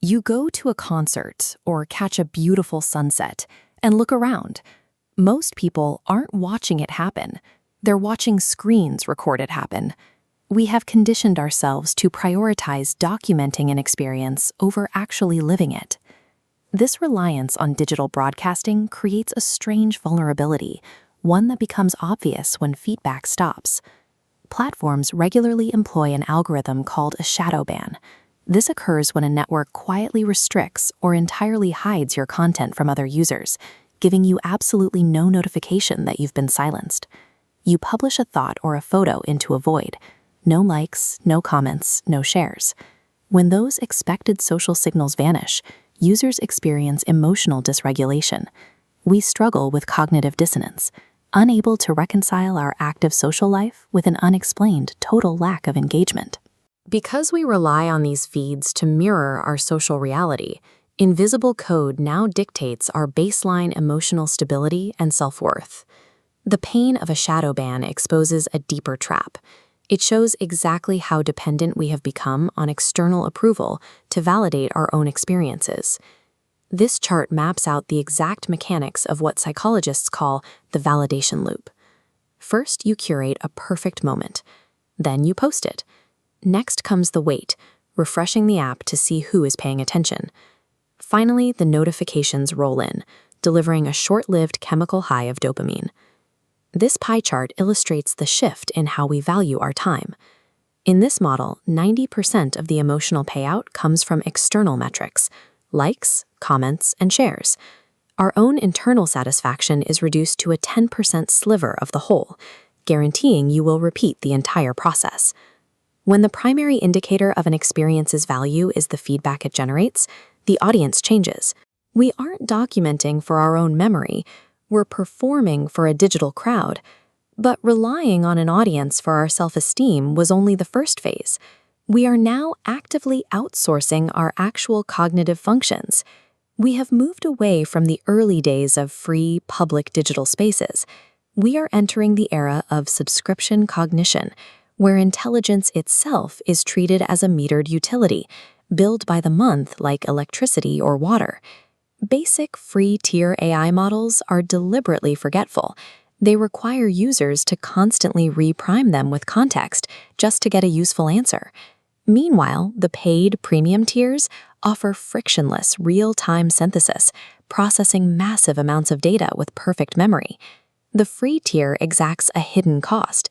You go to a concert or catch a beautiful sunset and look around. Most people aren't watching it happen. They're watching screens record it happen. We have conditioned ourselves to prioritize documenting an experience over actually living it. This reliance on digital broadcasting creates a strange vulnerability, one that becomes obvious when feedback stops. Platforms regularly employ an algorithm called a shadow ban. This occurs when a network quietly restricts or entirely hides your content from other users, giving you absolutely no notification that you've been silenced. You publish a thought or a photo into a void. No likes, no comments, no shares. When those expected social signals vanish, users experience emotional dysregulation. We struggle with cognitive dissonance, unable to reconcile our active social life with an unexplained total lack of engagement. Because we rely on these feeds to mirror our social reality, invisible code now dictates our baseline emotional stability and self-worth. The pain of a shadow ban exposes a deeper trap. It shows exactly how dependent we have become on external approval to validate our own experiences. This chart maps out the exact mechanics of what psychologists call the validation loop. First, you curate a perfect moment. Then you post it. Next comes the wait, refreshing the app to see who is paying attention. Finally, the notifications roll in, delivering a short-lived chemical high of dopamine. This pie chart illustrates the shift in how we value our time. In this model, 90% of the emotional payout comes from external metrics, likes, comments, and shares. Our own internal satisfaction is reduced to a 10% sliver of the whole, guaranteeing you will repeat the entire process. When the primary indicator of an experience's value is the feedback it generates, the audience changes. We aren't documenting for our own memory, we're performing for a digital crowd. But relying on an audience for our self-esteem was only the first phase. We are now actively outsourcing our actual cognitive functions. We have moved away from the early days of free, public digital spaces. We are entering the era of subscription cognition, where intelligence itself is treated as a metered utility, billed by the month like electricity or water. Basic free-tier AI models are deliberately forgetful. They require users to constantly reprime them with context just to get a useful answer. Meanwhile, the paid premium tiers offer frictionless, real-time synthesis, processing massive amounts of data with perfect memory. The free tier exacts a hidden cost.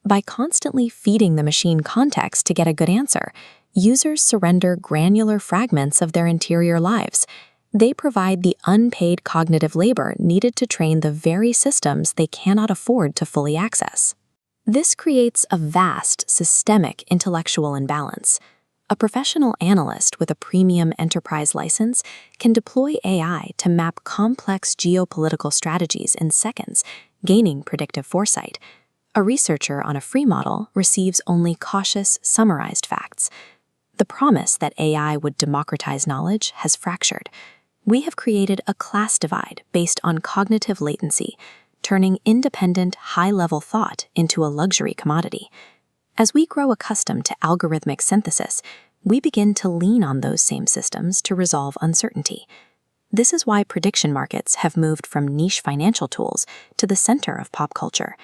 By constantly feeding the machine context to get a good answer, users surrender granular fragments of their interior lives. They provide the unpaid cognitive labor needed to train the very systems they cannot afford to fully access. This creates a vast, systemic intellectual imbalance. A professional analyst with a premium enterprise license can deploy AI to map complex geopolitical strategies in seconds, gaining predictive foresight. A researcher on a free model receives only cautious, summarized facts. The promise that AI would democratize knowledge has fractured. We have created a class divide based on cognitive latency, turning independent, high-level thought into a luxury commodity. As we grow accustomed to algorithmic synthesis, we begin to lean on those same systems to resolve uncertainty. This is why prediction markets have moved from niche financial tools to the center of pop culture.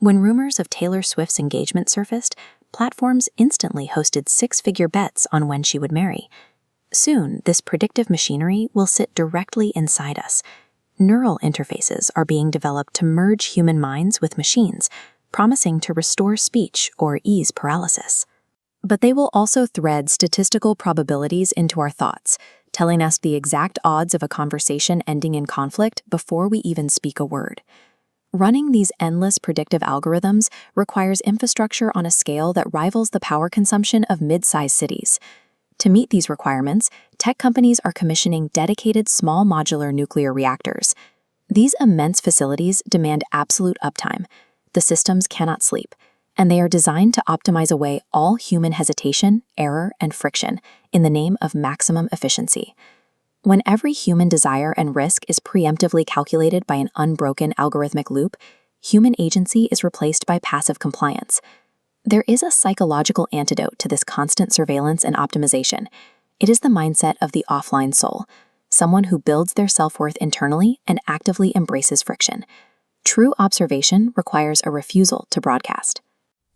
When rumors of Taylor Swift's engagement surfaced, platforms instantly hosted six-figure bets on when she would marry. Soon, this predictive machinery will sit directly inside us. Neural interfaces are being developed to merge human minds with machines, promising to restore speech or ease paralysis. But they will also thread statistical probabilities into our thoughts, telling us the exact odds of a conversation ending in conflict before we even speak a word. Running these endless predictive algorithms requires infrastructure on a scale that rivals the power consumption of mid-sized cities. To meet these requirements, tech companies are commissioning dedicated small modular nuclear reactors. These immense facilities demand absolute uptime. The systems cannot sleep, and they are designed to optimize away all human hesitation, error, and friction in the name of maximum efficiency. When every human desire and risk is preemptively calculated by an unbroken algorithmic loop, human agency is replaced by passive compliance. There is a psychological antidote to this constant surveillance and optimization. It is the mindset of the offline soul, someone who builds their self-worth internally and actively embraces friction. True observation requires a refusal to broadcast.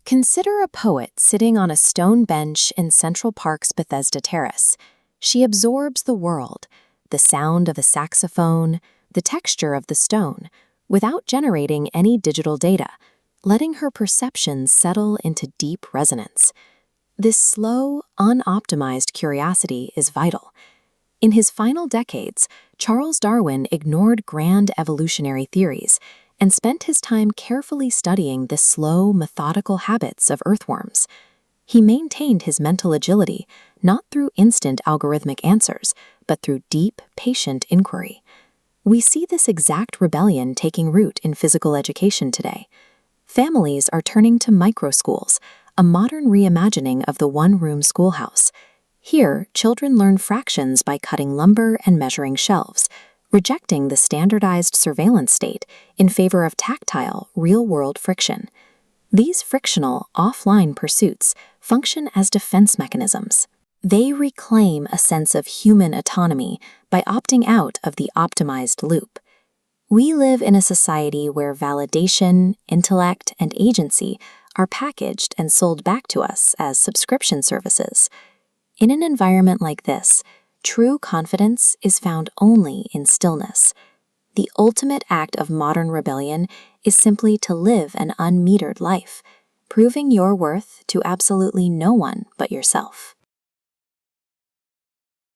Consider a poet sitting on a stone bench in Central Park's Bethesda Terrace. She absorbs the world, the sound of a saxophone, the texture of the stone, without generating any digital data, letting her perceptions settle into deep resonance. This slow, unoptimized curiosity is vital. In his final decades, Charles Darwin ignored grand evolutionary theories and spent his time carefully studying the slow, methodical habits of earthworms. He maintained his mental agility not through instant algorithmic answers, but through deep, patient inquiry. We see this exact rebellion taking root in physical education today. Families are turning to microschools, a modern reimagining of the one-room schoolhouse. Here, children learn fractions by cutting lumber and measuring shelves, rejecting the standardized surveillance state in favor of tactile, real-world friction. These frictional, offline pursuits function as defense mechanisms. They reclaim a sense of human autonomy by opting out of the optimized loop. We live in a society where validation, intellect, and agency are packaged and sold back to us as subscription services. In an environment like this, true confidence is found only in stillness. The ultimate act of modern rebellion is simply to live an unmetered life, proving your worth to absolutely no one but yourself.